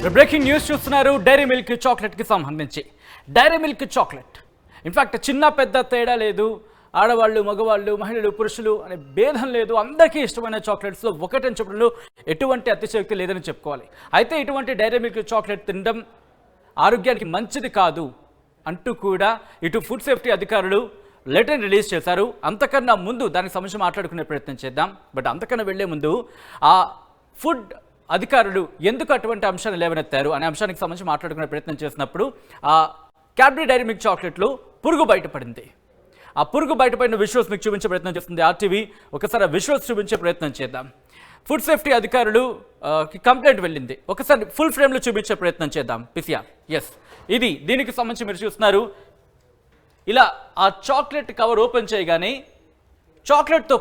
Breaking news చూస్తున్నారు. Dairy milk చాక్లెట్కి సంబంధించి. డైరీ మిల్క్ చాక్లెట్ ఇన్ఫ్యాక్ట్ చిన్న పెద్ద తేడా లేదు, ఆడవాళ్ళు మగవాళ్ళు మహిళలు పురుషులు అనే భేదం లేదు, అందరికీ ఇష్టమైన చాక్లెట్స్లో ఒకటని చెప్పడంలో ఎటువంటి అతిశయోక్తి లేదని చెప్పుకోవాలి. అయితే ఇటువంటి డైరీ మిల్క్ చాక్లెట్ తినడం ఆరోగ్యానికి మంచిది కాదు అంటూ కూడా ఇటు ఫుడ్ సేఫ్టీ అధికారులు లెటర్ని రిలీజ్ చేశారు. అంతకన్నా ముందు దానికి సంబంధించి మాట్లాడుకునే ప్రయత్నం చేద్దాం. బట్ అంతకన్నా వెళ్లే ముందు ఆ ఫుడ్ అధికారులు ఎందుకు అటువంటి అంశాన్ని లేవనెత్తారు అనే అంశానికి సంబంధించి మాట్లాడుకునే ప్రయత్నం చేసినప్పుడు ఆ క్యాడ్బరీ డైరీ మిల్క్ చాక్లెట్లో పురుగు బయటపడింది. ఆ పురుగు బయటపడిన విజువల్స్ మీకు చూపించే ప్రయత్నం చేస్తుంది ఆర్టీవీ. ఒకసారి ఆ విజువల్స్ చూపించే ప్రయత్నం చేద్దాం. ఫుడ్ సేఫ్టీ అధికారులు కంప్లైంట్ వెళ్ళింది. ఒకసారి ఫుల్ ఫ్రేమ్లో చూపించే ప్రయత్నం చేద్దాం. పిసిఆర్ ఇది దీనికి సంబంధించి మీరు చూస్తున్నారు. ఇలా ఆ చాక్లెట్ కవర్ ఓపెన్ చేయగానే చాక్లెట్తో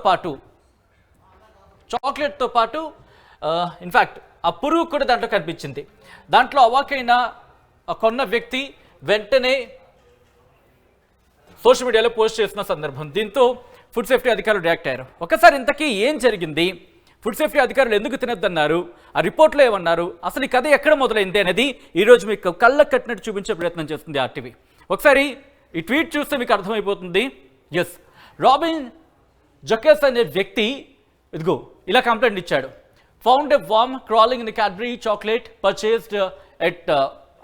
పాటు ఇన్ఫ్యాక్ట్ ఆ పురుగు కూడా దాంట్లో కనిపించింది. దాంట్లో అవాకైన కొన్న వ్యక్తి వెంటనే సోషల్ మీడియాలో పోస్ట్ చేసిన సందర్భం. దీంతో ఫుడ్ సేఫ్టీ అధికారులు రియాక్ట్ అయ్యారు. ఒకసారి ఇంతకీ ఏం జరిగింది, ఫుడ్ సేఫ్టీ అధికారులు ఎందుకు తినొద్దన్నారు, ఆ రిపోర్ట్లో ఏమన్నారు, అసలు ఈ కథ ఎక్కడ మొదలైంది అనేది ఈరోజు మీకు కళ్ళకు కట్టినట్టు చూపించే ప్రయత్నం చేస్తుంది ఆర్టీవీ. ఒకసారి ఈ ట్వీట్ చూస్తే మీకు అర్థమైపోతుంది. రాబిన్ జకెస్ అనే వ్యక్తి ఇదిగో ఇలా కంప్లైంట్ ఇచ్చాడు. Found a worm crawling in the Cadbury chocolate purchased at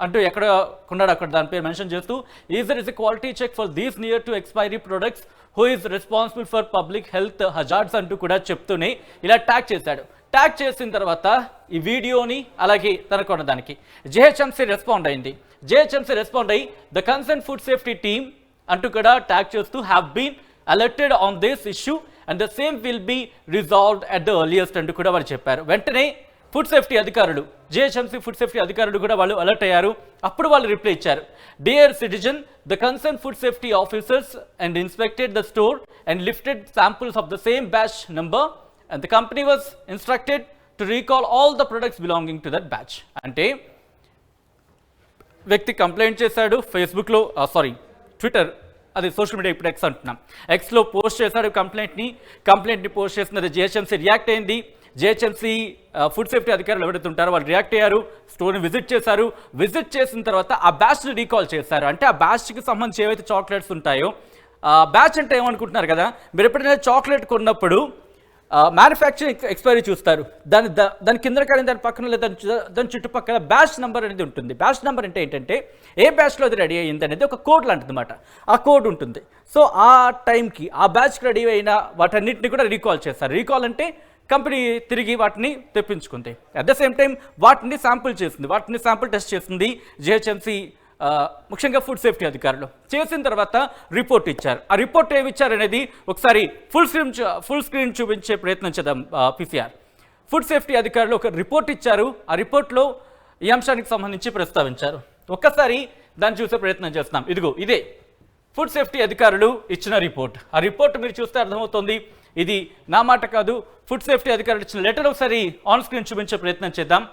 అంటూ ఎక్కడ కొన్నాడు అక్కడ దాని పేరు మెన్షన్ చేస్తూ is there is a quality check for these near to expiry products who is responsible for public health hazards అంటూ కూడా చెప్తూనే ఇలా ట్యాగ్ చేశాడు. ట్యాగ్ చేసిన తర్వాత ఈ వీడియోని అలాగే తన కొన్నదానికి జిహెచ్ఎంసీ రెస్పాండ్ అయింది. జిహెచ్ఎంసీ రెస్పాండ్ అయ్యి the concern food safety team అంటూ కూడా ట్యాగ్ చేస్తూ have been alerted on this issue and the same will be resolved at the earliest అంటూ కూడా వాళ్ళు చెప్పారు. వెంటనే ఫుడ్ సేఫ్టీ అధికారులు జిహెచ్ఎంసీ ఫుడ్ సేఫ్టీ అధికారులు కూడా వాళ్ళు అలర్ట్ అయ్యారు. అప్పుడు వాళ్ళు రిప్లై ఇచ్చారు. Dear citizen, the concern food safety officers and inspected the store and lifted samples of the same batch number and the company was instructed to recall all the products belonging to that batch. అంటే వ్యక్తి complaint చేశాడు ఫేస్బుక్లో, Twitter, అది social media ఇప్పుడు X అంటున్నాం, ఎక్స్లో post చేశాడు కంప్లైంట్ని post చేస్తున్నది జిహెచ్ఎంసీ రియాక్ట్ అయింది. జిహెచ్ఎంసీ ఫుడ్ సేఫ్టీ అధికారులు ఎవరైతే ఉంటారో వాళ్ళు రియాక్ట్ అయ్యారు, స్టోర్ని విజిట్ చేశారు. విజిట్ చేసిన తర్వాత ఆ బ్యాచ్ని రీకాల్ చేశారు. అంటే ఆ బ్యాచ్కి సంబంధించి ఏవైతే చాక్లెట్స్ ఉంటాయో, బ్యాచ్ అంటే ఏమనుకుంటున్నారు కదా, మీరు ఎప్పుడైనా చాక్లెట్ కొన్నప్పుడు మ్యానుఫ్యాక్చరింగ్ ఎక్స్పైరీ చూస్తారు, దాని కింద కానీ దాని పక్కన లేదా దాని చుట్టుపక్కల బ్యాచ్ నెంబర్ అనేది ఉంటుంది. బ్యాచ్ నెంబర్ అంటే ఏంటంటే ఏ బ్యాచ్లో అది రెడీ అయ్యింది అనేది ఒక కోడ్ లాంటిది అనమాట. ఆ కోడ్ ఉంటుంది. సో ఆ టైంకి ఆ బ్యాచ్కి రెడీ అయిన వాటన్నిటిని కూడా రీకాల్ చేస్తారు. రీకాల్ అంటే కంపెనీ తిరిగి వాటిని తెప్పించుకుంది. అట్ ద సేమ్ టైం వాటిని శాంపుల్ టెస్ట్ చేస్తుంది జిహెచ్ఎంసీ, ముఖ్యంగా ఫుడ్ సేఫ్టీ అధికారులు. చేసిన తర్వాత రిపోర్ట్ ఇచ్చారు. ఆ రిపోర్ట్ ఏమి ఇచ్చారనేది ఒకసారి ఫుల్ స్క్రీన్ చూపించే ప్రయత్నం చేద్దాం. పిసిఆర్ ఫుడ్ సేఫ్టీ అధికారులు ఒక రిపోర్ట్ ఇచ్చారు. ఆ రిపోర్ట్లో ఈ అంశానికి సంబంధించి ప్రస్తావించారు. ఒక్కసారి దాన్ని చూసే ప్రయత్నం చేస్తున్నాం. ఇదే ఫుడ్ సేఫ్టీ అధికారులు ఇచ్చిన రిపోర్ట్. ఆ రిపోర్ట్ మీరు చూస్తే అర్థమవుతుంది, ఇది నా మాట కాదు, ఫుడ్ సేఫ్టీ అధికారులు ఇచ్చిన లెటర్. ఒకసారి ఆన్ స్క్రీన్ చూపించే ప్రయత్నం చేద్దాం.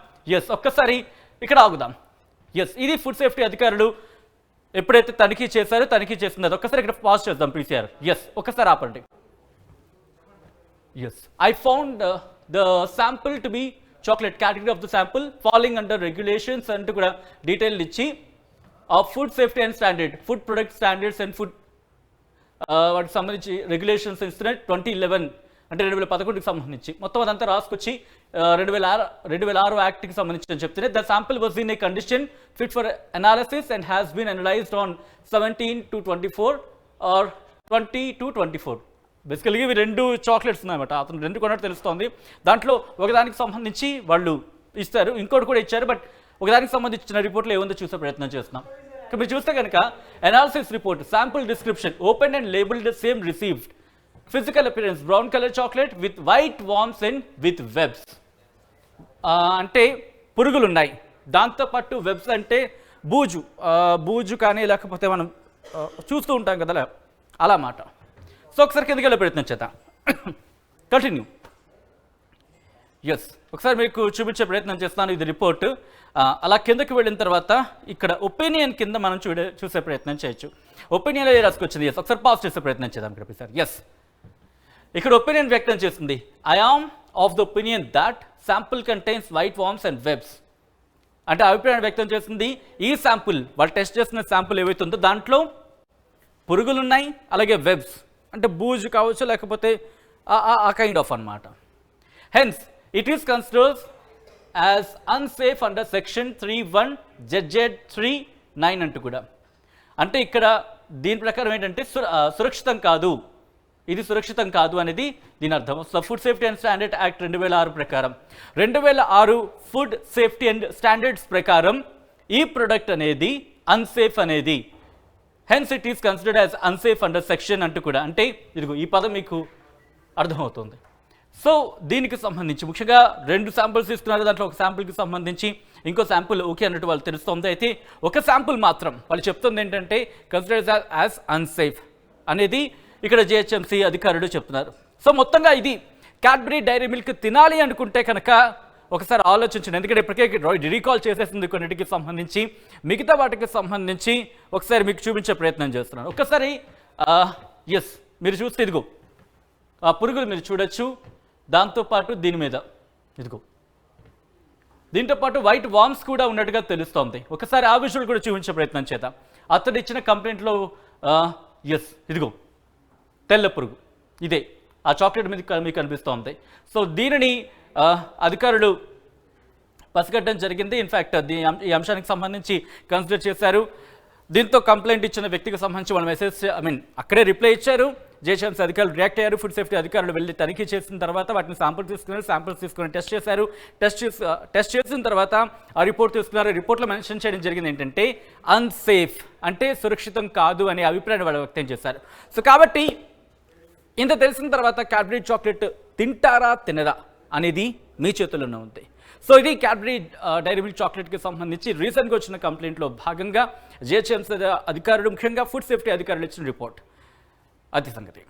ఒక్కసారి ఇక్కడ ఆగుదాం. ఇది ఫుడ్ సేఫ్టీ అధికారులు ఎప్పుడైతే తనిఖీ చేసిందో ఒక్కసారి ఇక్కడ పాజ్ చేద్దాం. పిసిఆర్ ఒక్కసారి ఆపండి. I found the sample to be chocolate category of the sample following under regulations అంటూ కూడా డీటెయిల్ ఇచ్చి food safety and standard food product standards and food వాటికి సంబంధించి రెగ్యులేషన్స్ ఇస్తున్నాయి 2011 అంటే 2011కి సంబంధించి మొత్తం అదంతా రాసుకొచ్చి 2006 యాక్ట్కి సంబంధించి అని చెప్తున్నాయి. The sample was in a condition fit for analysis and has been analysed on 17/2/24 or 20/2/24. బేసికల్గా ఇవి 2 చాక్లెట్స్ ఉన్నాయన్నమాట. అతను 2 కొన్నట్టు తెలుస్తోంది. దాంట్లో ఒకదానికి సంబంధించి వాళ్ళు ఇస్తారు, ఇంకోటి కూడా ఇచ్చారు. బట్ ఒకదానికి సంబంధించిన రిపోర్ట్లో ఏముందో చూసే ప్రయత్నం చేస్తున్నాం. మీరు చూస్తే కనుక analysis report, sample description, open and labelled same received, physical appearance brown colour chocolate with white worms and with webs. అంటే పురుగులు ఉన్నాయి. దాంతోపాటు వెబ్స్ అంటే బూజు కానీ లేకపోతే మనం చూస్తూ ఉంటాం కదా అలా మాట. సో ఒకసారి కిందకి వెళ్ళే ప్రయత్నం చేద్దాం. కంటిన్యూ. ఒకసారి మీకు చూపించే ప్రయత్నం చేస్తాను. ఇది రిపోర్ట్. అలా కిందకి వెళ్ళిన తర్వాత ఇక్కడ ఒపీనియన్ కింద మనం చూసే ప్రయత్నం చేయొచ్చు. ఒపీనియన్ ఏ రాసుకొచ్చింది. ఒకసారి పాస్ చేసే ప్రయత్నం చేద్దాం ఇక్కడ సార్. ఇక్కడ ఒపీనియన్ వ్యక్తం చేస్తుంది. I am of the opinion that sample contains white worms and webs. అంటే అభిప్రాయం వ్యక్తం చేసింది ఈ శాంపుల్, వాళ్ళు టెస్ట్ చేసిన శాంపుల్ ఏవైతే ఉందో దాంట్లో పురుగులు ఉన్నాయి, అలాగే వెబ్స్ అంటే బూజు కావచ్చు, లేకపోతే ఆ కైండ్ ఆఫ్ అన్నమాట. Hence it is considered as unsafe under section 3(1) ZZ3(9) అంటూ కూడా. అంటే ఇక్కడ దీని ప్రకారం ఏంటంటే సురక్షితం కాదు, ఇది సురక్షితం కాదు అనేది దీని అర్థం. So food safety and standard act 2006 ప్రకారం, 2006 ఫుడ్ సేఫ్టీ అండ్ స్టాండర్డ్స్ ప్రకారం ఈ ప్రొడక్ట్ అనేది అన్సేఫ్ అనేది, hence it is considered as unsafe under section అంటూ కూడా. అంటే ఇదిగో ఈ పదం మీకు అర్థమవుతుంది. సో దీనికి సంబంధించి ముఖ్యంగా 2 శాంపుల్స్ తీసుకున్నారు, దాంట్లో ఒక శాంపుల్కి సంబంధించి ఇంకో శాంపుల్ ఓకే అన్నట్టు వాళ్ళు తెలుస్తుంది. అయితే ఒక శాంపుల్ మాత్రం వాళ్ళు చెప్తుంది ఏంటంటే కన్సిడర్డ్ యాజ్ అన్సేఫ్ అనేది ఇక్కడ జిహెచ్ఎంసీ అధికారులు చెప్తున్నారు. సో మొత్తంగా ఇది క్యాడ్బరీ డైరీ మిల్క్ తినాలి అనుకుంటే కనుక ఒకసారి ఆలోచించండి, ఎందుకంటే ఇప్పటికే రీకాల్ చేసేసింది కొన్నిటికి సంబంధించి, మిగతా వాటికి సంబంధించి ఒకసారి మీకు చూపించే ప్రయత్నం చేస్తున్నాను. ఒకసారి ఎస్ మీరు చూస్తే ఇదిగో ఆ పురుగులు మీరు చూడొచ్చు, దాంతోపాటు దీని మీద ఇదిగో దీంతోపాటు వైట్ వామ్స్ కూడా ఉన్నట్టుగా తెలుస్తోంది. ఒకసారి ఆ విషయాలు కూడా చూపించే ప్రయత్నం చేద్దాం. అతడు ఇచ్చిన కంప్లైంట్లో ఎస్ ఇదిగో తెల్ల పురుగు, ఇదే ఆ చాక్లెట్ మీద మీకు కనిపిస్తోంది. సో దీనిని అధికారులు పసిగట్టడం జరిగింది. ఇన్ఫ్యాక్ట్ ఈ అంశానికి సంబంధించి కన్సిడర్ చేశారు. దీంతో కంప్లైంట్ ఇచ్చిన వ్యక్తికి సంబంధించి వాళ్ళు మెసేజ్ అక్కడే రిప్లై ఇచ్చారు. జిహెచ్ఎంసీ అధికారులు రియాక్ట్ అయ్యారు. ఫుడ్ సేఫ్టీ అధికారులు వెళ్ళి తనిఖీ చేసిన తర్వాత వాటిని శాంపుల్స్ తీసుకుని టెస్ట్ చేశారు. టెస్ట్ చేసిన తర్వాత ఆ రిపోర్ట్ తీసుకున్నారు. రిపోర్ట్లో మెన్షన్ చేయడం జరిగింది ఏంటంటే అన్సేఫ్ అంటే సురక్షితం కాదు అనే అభిప్రాయాన్ని వాళ్ళు వ్యక్తం చేశారు. సో కాబట్టి ఇంత తెలిసిన తర్వాత క్యాడ్బరీ చాక్లెట్ తింటారా తినరా అనేది మీ చేతుల్లోనే ఉంది. సో ఇది క్యాడ్బరీ డైరీ మిల్క్ చాక్లెట్కి సంబంధించి రీసెంట్గా వచ్చిన కంప్లైంట్లో భాగంగా జిహెచ్ఎంసీ అధికారులు ముఖ్యంగా ఫుడ్ సేఫ్టీ అధికారులు ఇచ్చిన రిపోర్ట్. అది సంగతి.